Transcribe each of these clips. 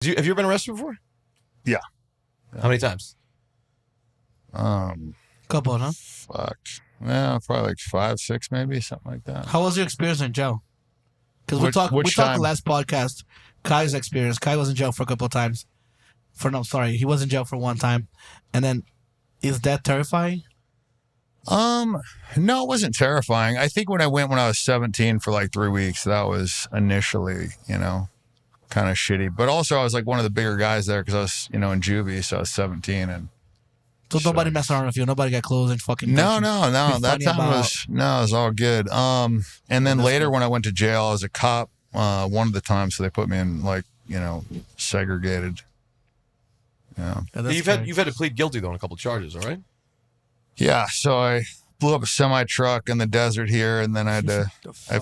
Have you ever been arrested before? Yeah. How many times? Couple, huh? Fuck. Yeah, probably like 5, 6, maybe something like that. How was your experience in jail? Because we talked the last podcast. Kai's experience. Kai was in jail for a couple of times. He was in jail for one time, and then is that terrifying? No, it wasn't terrifying. I think when I went when I was 17 for like 3 weeks, that was initially, kind of shitty. But also I was like one of the bigger guys there because I was, in juvie, so I was 17 and. So nobody messed around with you. Nobody got clothes and fucking. No. That time it was all good. And then later when I went to jail, I was a cop one of the times, so they put me in like segregated. Yeah. You've had to plead guilty though on a couple of charges, all right? Yeah. So I blew up a semi truck in the desert here, and then I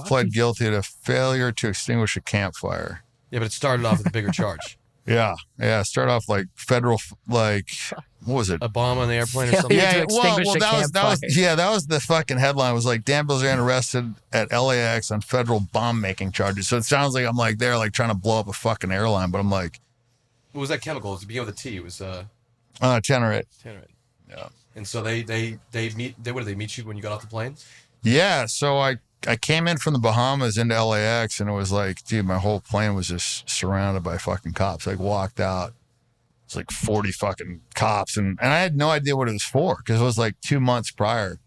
pled guilty to failure to extinguish a campfire. Yeah, but it started off with a bigger charge. Yeah. Start off like federal, like what was it? A bomb on the airplane or something. Yeah, that was the fucking headline. It was like Dan Bilzerian arrested at LAX on federal bomb making charges. So it sounds like I'm like there like trying to blow up a fucking airline, but I'm like, what was that chemical? It began with a T. It was Tenorate. Yeah. And so they meet. What did they meet you when you got off the plane? Yeah. So I came in from the Bahamas into LAX, and it was like, dude, my whole plane was just surrounded by fucking cops. Like walked out, it's like 40 fucking cops, and I had no idea what it was for because it was like 2 months prior,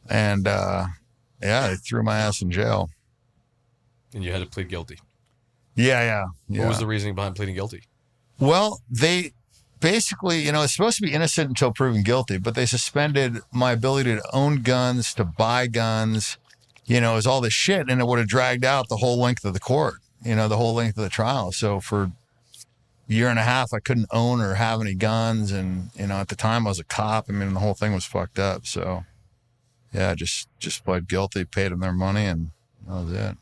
and they threw my ass in jail. And you had to plead guilty. Yeah. What was the reasoning behind pleading guilty? Well, they basically, it's supposed to be innocent until proven guilty, but they suspended my ability to own guns, to buy guns. It was all this shit, and it would have dragged out the whole length of the court, the whole length of the trial. So for a year and a half, I couldn't own or have any guns. And, at the time I was a cop. I mean, the whole thing was fucked up. So yeah, just pled guilty, paid them their money, and that was it.